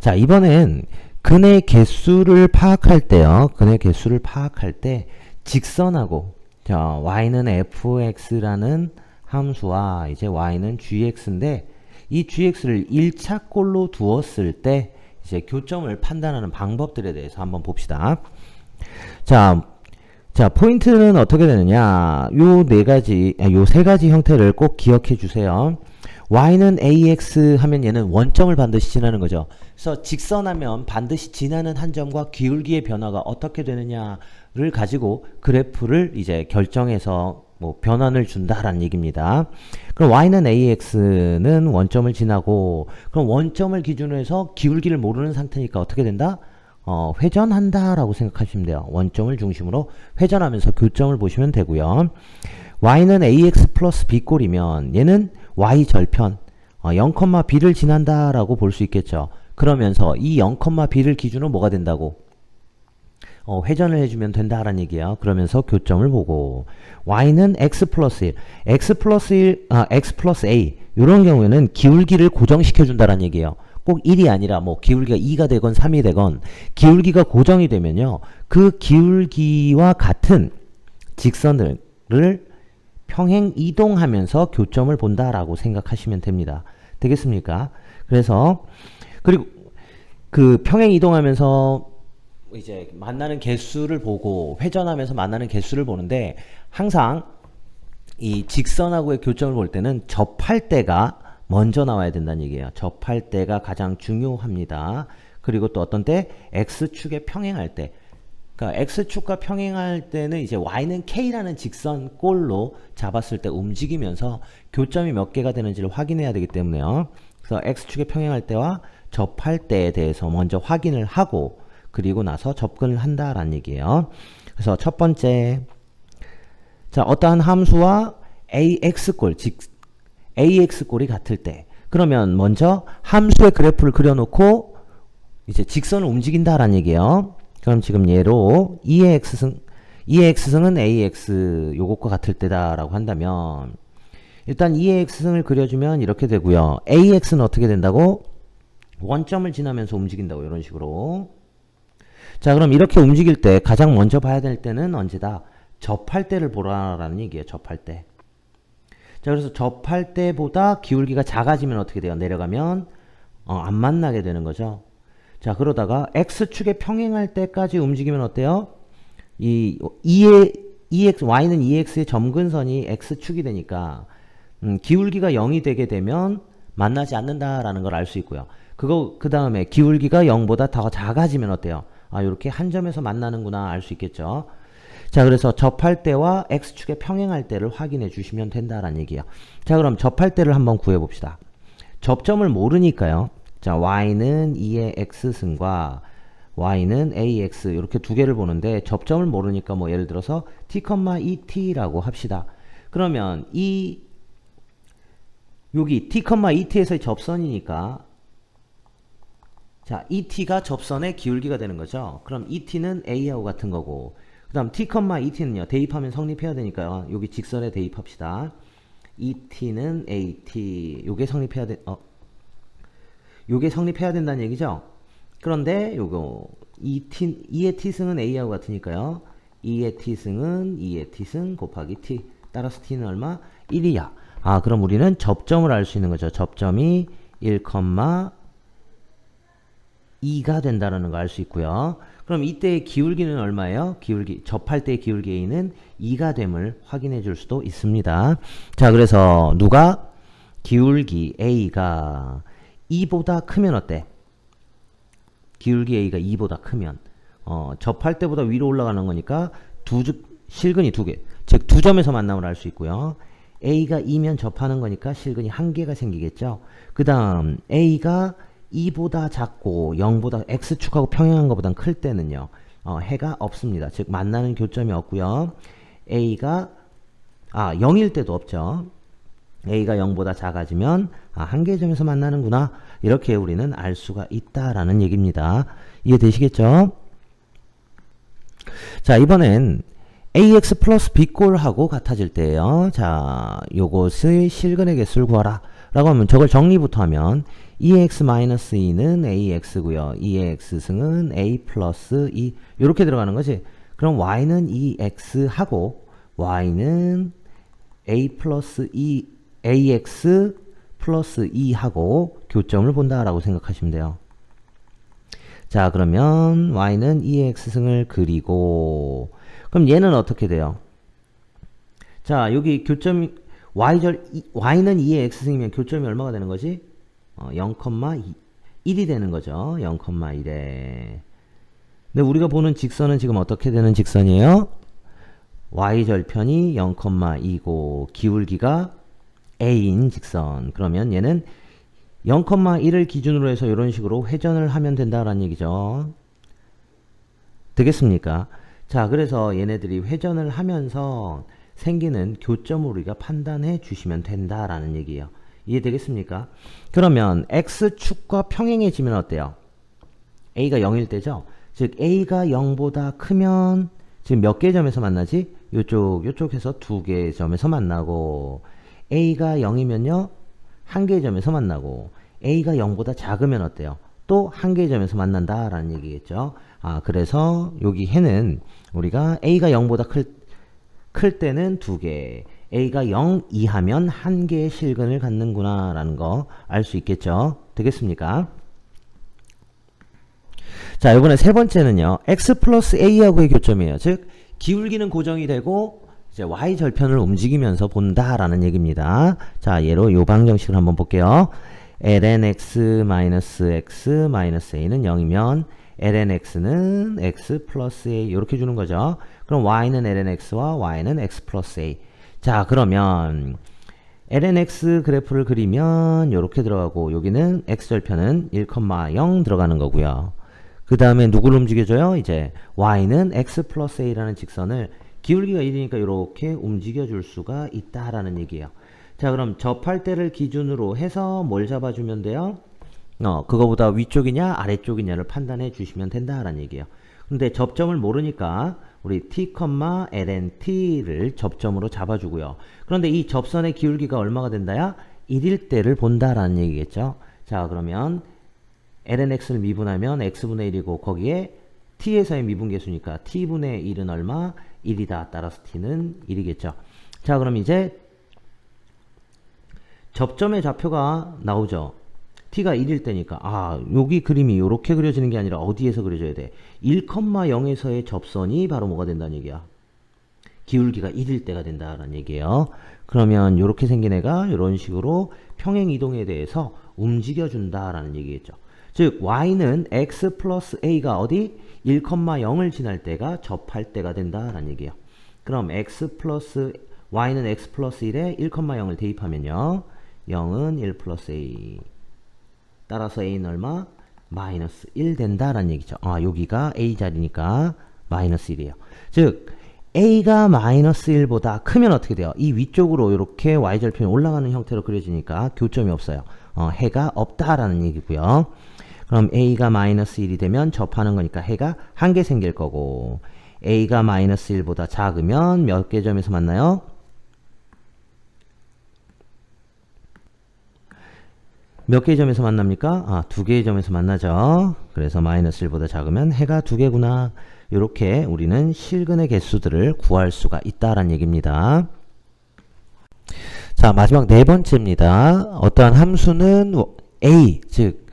자, 이번엔 근의 개수를 파악할 때요. 근의 개수를 파악할 때 직선하고 자, y는 fx라는 함수와 이제 y는 gx인데 이 gx를 1차 꼴로 두었을 때 이제 교점을 판단하는 방법들에 대해서 한번 봅시다. 자, 포인트는 어떻게 되느냐? 요 세 가지 형태를 꼭 기억해 주세요. y는 ax 하면 얘는 원점을 반드시 지나는 거죠. 그래서 직선하면 반드시 지나는 한 점과 기울기의 변화가 어떻게 되느냐를 가지고 그래프를 이제 결정해서 뭐 변환을 준다라는 얘기입니다. 그럼 y는 ax는 원점을 지나고 그럼 원점을 기준으로 해서 기울기를 모르는 상태니까 어떻게 된다? 회전한다 라고 생각하시면 돼요. 원점을 중심으로 회전하면서 교점을 보시면 되고요. y는 ax 플러스 b꼴이면 얘는 y 절편 0,b를 지난다 라고 볼 수 있겠죠. 그러면서 이 0,b를 기준으로 뭐가 된다고? 회전을 해주면 된다라는 얘기예요. 그러면서 교점을 보고 y는 x 플러스 1, x 플러스 a 이런 경우에는 기울기를 고정시켜 준다라는 얘기예요. 꼭 1이 아니라 뭐 기울기가 2가 되건 3이 되건 기울기가 고정이 되면요. 그 기울기와 같은 직선을 평행 이동하면서 교점을 본다라고 생각하시면 됩니다. 되겠습니까? 그래서 그리고 그 평행 이동하면서 이제 만나는 개수를 보고 회전하면서 만나는 개수를 보는데 항상 이 직선하고의 교점을 볼 때는 접할 때가 먼저 나와야 된다는 얘기예요. 접할 때가 가장 중요합니다. 그리고 또 어떤 때 x축에 평행할 때 그러니까 x축과 평행할 때는 이제 y는 k라는 직선꼴로 잡았을 때 움직이면서 교점이 몇 개가 되는지를 확인해야 되기 때문에요. 그래서 x축에 평행할 때와 접할 때에 대해서 먼저 확인을 하고 그리고 나서 접근을 한다라는 얘기예요. 그래서 첫 번째 자 어떠한 함수와 ax꼴 즉 ax꼴이 같을 때 그러면 먼저 함수의 그래프를 그려놓고 이제 직선을 움직인다라는 얘기예요. 그럼 지금 예로 2의 x승은 ax 요것과 같을 때다라고 한다면 일단 2의 x승을 그려주면 이렇게 되고요. ax는 어떻게 된다고? 원점을 지나면서 움직인다고 이런 식으로. 자 그럼 이렇게 움직일 때 가장 먼저 봐야 될 때는 언제다? 접할 때를 보라라는 얘기예요. 접할 때. 자 그래서 접할 때보다 기울기가 작아지면 어떻게 돼요? 내려가면 안 만나게 되는 거죠. 자 그러다가 x축에 평행할 때까지 움직이면 어때요? y는 2x의 점근선이 x축이 되니까 기울기가 0이 되게 되면 만나지 않는다라는 걸 알 수 있고요. 그 다음에 기울기가 0보다 더 작아지면 어때요? 이렇게 한 점에서 만나는구나 알 수 있겠죠. 자 그래서 접할 때와 x축에 평행할 때를 확인해 주시면 된다라는 얘기예요. 자 그럼 접할 때를 한번 구해 봅시다. 접점을 모르니까요. 자 y는 2의 x승과 y는 ax 이렇게 두 개를 보는데 접점을 모르니까 뭐 예를 들어서 t,et라고 합시다. 그러면 여기 t,et에서의 접선이니까 자 et가 접선의 기울기가 되는 거죠. 그럼 et는 a하고 같은 거고 그 다음 t,et는요 대입하면 성립해야 되니까요. 여기 직선에 대입합시다. et는 at 요게 성립해야 요게 성립해야 된다는 얘기죠. 그런데 요거 2의 t승은 a하고 같으니까요. 2의 t승은 2의 t승 곱하기 t 따라서 t는 얼마? 1이야. 그럼 우리는 접점을 알 수 있는 거죠. 접점이 1,2가 된다는 걸 알 수 있고요. 그럼 이때의 기울기는 얼마예요? 접할 때의 기울기 a는 2가 됨을 확인해 줄 수도 있습니다. 자 그래서 누가? 기울기 a가 2보다 크면 어때? 기울기 a가 2보다 크면 접할 때보다 위로 올라가는 거니까 실근이 두 개, 즉 두 점에서 만남을 알 수 있고요. a가 2면 접하는 거니까 실근이 한 개가 생기겠죠. 그 다음 a가 2보다 작고 0보다 x축하고 평행한 것보다 클 때는요. 해가 없습니다. 즉 만나는 교점이 없고요. a가 0일 때도 없죠. a가 0보다 작아지면 한 개의 점에서 만나는구나. 이렇게 우리는 알 수가 있다라는 얘기입니다. 이해되시겠죠? 자 이번엔 ax 플러스 b꼴하고 같아질 때예요. 자 요것의 실근의 개수를 구하라 라고 하면 저걸 정리부터 하면 2x-2는 ax고요. 2의 x승은 a 플러스 2 이렇게 들어가는 거지. 그럼 y는 2x 하고 y는 a 플러스 2 ax 플러스 2 하고 교점을 본다라고 생각하시면 돼요. 자, 그러면 y는 2x승을 그리고 그럼 얘는 어떻게 돼요? 자, 여기 교점이 y는 2의 x승이면 교점이 얼마가 되는 거지? 0,1이 되는 거죠. 0,1에. 근데 우리가 보는 직선은 지금 어떻게 되는 직선이에요? y절편이 0,2고 기울기가 a인 직선. 그러면 얘는 0,1을 기준으로 해서 이런 식으로 회전을 하면 된다라는 얘기죠. 되겠습니까? 자, 그래서 얘네들이 회전을 하면서 생기는 교점을 우리가 판단해 주시면 된다라는 얘기예요. 이해되겠습니까? 그러면 x축과 평행해지면 어때요? a가 0일 때죠? 즉 a가 0보다 크면 지금 몇 개의 점에서 만나지? 요쪽에서 두 개의 점에서 만나고 a가 0이면요 한 개의 점에서 만나고 a가 0보다 작으면 어때요? 또 한 개의 점에서 만난다라는 얘기겠죠. 그래서 여기 해는 우리가 a가 0보다 클 때는 두 개, a가 0 이하면 한 개의 실근을 갖는구나 라는 거 알 수 있겠죠. 되겠습니까? 자, 이번에 세 번째는요. x 플러스 a하고의 교점이에요. 즉 기울기는 고정이 되고 이제 y 절편을 움직이면서 본다라는 얘기입니다. 자, 예로 요 방정식을 한번 볼게요. ln x 마이너스 x 마이너스 a는 0이면 ln x는 x 플러스 a 이렇게 주는 거죠. 그럼 y는 ln x와 y는 x 플러스 a. 자, 그러면 ln x 그래프를 그리면 이렇게 들어가고 여기는 x절편은 1,0 들어가는 거고요. 그 다음에 누구를 움직여줘요? 이제 y는 x 플러스 a라는 직선을 기울기가 1이니까 이렇게 움직여 줄 수가 있다라는 얘기예요. 자, 그럼 접할 때를 기준으로 해서 뭘 잡아주면 돼요? 그거보다 위쪽이냐 아래쪽이냐를 판단해 주시면 된다라는 얘기예요. 근데 접점을 모르니까 우리 t, ln t를 접점으로 잡아주고요. 그런데 이 접선의 기울기가 얼마가 된다야? 1일 때를 본다라는 얘기겠죠. 자, 그러면 ln x를 미분하면 x분의 1이고 거기에 t에서의 미분계수니까 t분의 1은 얼마? 1이다. 따라서 t는 1이겠죠. 자, 그럼 이제 접점의 좌표가 나오죠. t가 1일 때니까 여기 그림이 이렇게 그려지는 게 아니라 어디에서 그려져야 돼? 1,0에서의 접선이 바로 뭐가 된다는 얘기야? 기울기가 1일 때가 된다라는 얘기예요. 그러면 이렇게 생긴 애가 이런 식으로 평행 이동에 대해서 움직여 준다라는 얘기겠죠. 즉 y는 x 플러스 a가 어디? 1,0을 지날 때가 접할 때가 된다라는 얘기예요. 그럼 y는 x 플러스 1에 1,0을 대입하면요. 0은 1 플러스 a. 따라서 a는 얼마? 마이너스 1 된다라는 얘기죠. 여기가 a 자리니까 마이너스 1이에요. 즉 a가 마이너스 1보다 크면 어떻게 돼요? 이 위쪽으로 이렇게 y절편이 올라가는 형태로 그려지니까 교점이 없어요. 해가 없다라는 얘기고요. 그럼 a가 마이너스 1이 되면 접하는 거니까 해가 한 개 생길 거고 a가 마이너스 1보다 작으면 몇 개 점에서 만나요? 몇 개의 점에서 만납니까? 두 개의 점에서 만나죠. 그래서 마이너스 1보다 작으면 해가 두 개구나. 이렇게 우리는 실근의 개수들을 구할 수가 있다라는 얘기입니다. 자, 마지막 네 번째입니다. 어떠한 함수는 a, 즉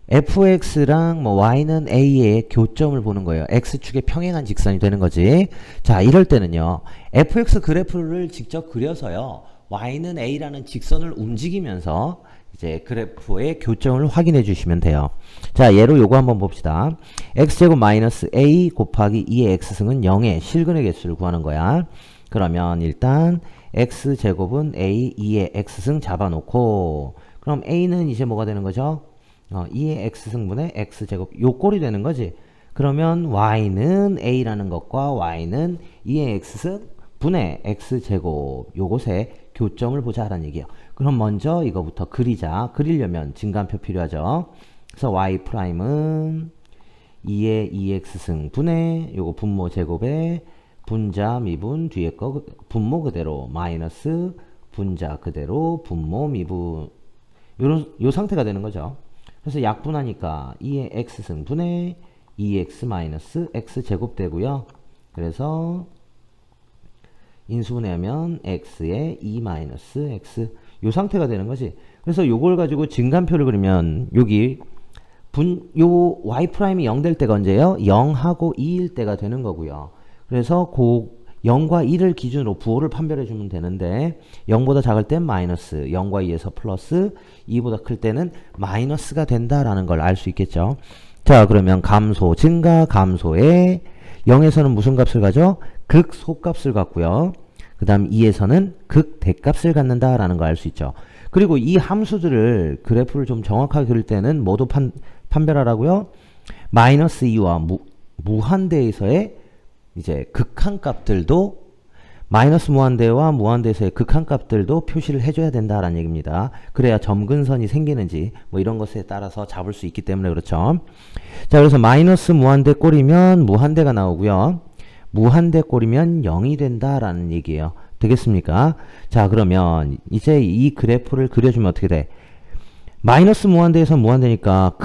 fx랑 y는 a의 교점을 보는 거예요. x축에 평행한 직선이 되는 거지. 자, 이럴 때는요. fx 그래프를 직접 그려서요. y는 a라는 직선을 움직이면서 이제 그래프의 교점을 확인해 주시면 돼요. 자, 예로 요거 한번 봅시다. x제곱 마이너스 a 곱하기 2의 x승은 0의 실근의 개수를 구하는 거야. 그러면 일단 x제곱은 a, 2의 x승 잡아놓고 그럼 a는 이제 뭐가 되는 거죠? 2의 x승분의 x제곱 요 꼴이 되는 거지. 그러면 y는 a라는 것과 y는 2의 x승 분의 x제곱 요것의 교점을 보자라는 얘기예요. 그럼 먼저 이거부터 그리자. 그리려면 진간표 필요하죠. 그래서 y'은 2의 2x승 분의 요거 분모 제곱에 분자 미분 뒤에 거 분모 그대로 마이너스 분자 그대로 분모 미분 요 상태가 되는 거죠. 그래서 약분하니까 2의 x승분의 2x 마이너스 x 제곱 되고요. 그래서 인수분해하면 x의 2 마이너스 x 요 상태가 되는 거지. 그래서 요걸 가지고 증간표를 그리면 여기 요 y''이 0 될 때가 언제예요? 0하고 2일 때가 되는 거고요. 그래서 0과 2를 기준으로 부호를 판별해 주면 되는데 0보다 작을 땐 마이너스, 0과 2에서 플러스, 2보다 클 때는 마이너스가 된다라는 걸 알 수 있겠죠. 자, 그러면 감소, 증가, 감소에 0에서는 무슨 값을 가져? 극소값을 갖고요. 그 다음 2에서는 극대값을 갖는다라는 걸 알 수 있죠. 그리고 이 함수들을 그래프를 좀 정확하게 그릴 때는 모두 판별하라고요. 마이너스 2와 무한대에서의 이제 극한값들도 마이너스 무한대와 무한대에서의 극한값들도 표시를 해줘야 된다라는 얘기입니다. 그래야 점근선이 생기는지 뭐 이런 것에 따라서 잡을 수 있기 때문에 그렇죠. 자, 그래서 마이너스 무한대 꼴이면 무한대가 나오고요. 무한대 꼴이면 0이 된다라는 얘기예요. 되겠습니까? 자, 그러면 이제 이 그래프를 그려주면 어떻게 돼? 마이너스 무한대에서 무한대니까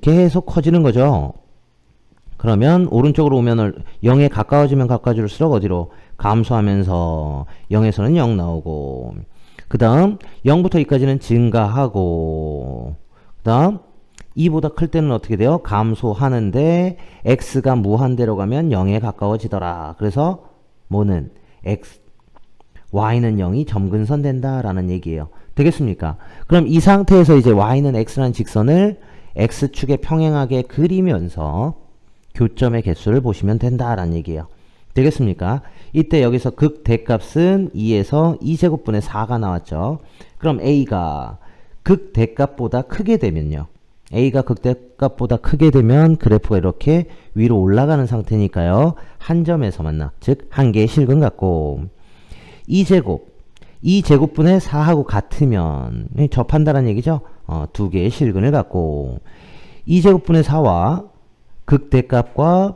계속 커지는 거죠. 그러면 오른쪽으로 오면 0에 가까워지면 가까워질수록 어디로? 감소하면서 0에서는 0 나오고, 그 다음 0부터 2까지는 증가하고, 그 다음 2보다 클 때는 어떻게 돼요? 감소하는데 x가 무한대로 가면 0에 가까워지더라. 그래서 뭐는? y는 0이 점근선 된다라는 얘기예요. 되겠습니까? 그럼 이 상태에서 이제 y는 x라는 직선을 x축에 평행하게 그리면서 교점의 개수를 보시면 된다라는 얘기예요. 되겠습니까? 이때 여기서 극대값은 2에서 2제곱분의 4가 나왔죠. 그럼 a가 극대값보다 크게 되면요. a가 극대값보다 크게 되면 그래프가 이렇게 위로 올라가는 상태니까요. 한 점에서 만나. 즉, 한 개의 실근 같고 2제곱분의 4하고 같으면 접한다는 얘기죠. 두 개의 실근을 갖고 2제곱분의 4와 극대값과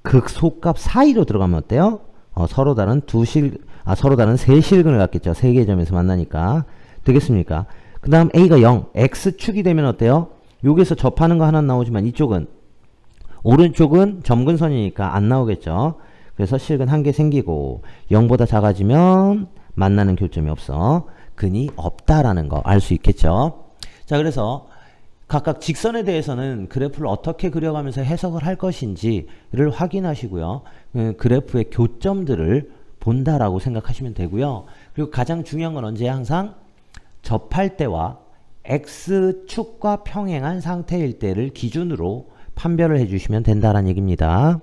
극소값 사이로 들어가면 어때요? 서로 다른 서로 다른 세 실근을 갖겠죠. 세 개의 점에서 만나니까. 되겠습니까? 그 다음 a가 0, x축이 되면 어때요? 여기서 접하는 거 하나 나오지만 이쪽은 오른쪽은 점근선이니까 안 나오겠죠. 그래서 실근 한 개 생기고 0보다 작아지면 만나는 교점이 없어. 근이 없다라는 거 알 수 있겠죠. 자, 그래서 각각 직선에 대해서는 그래프를 어떻게 그려가면서 해석을 할 것인지를 확인하시고요. 그래프의 교점들을 본다라고 생각하시면 되고요. 그리고 가장 중요한 건 언제야? 항상 접할 때와 x축과 평행한 상태일 때를 기준으로 판별을 해주시면 된다는 얘기입니다.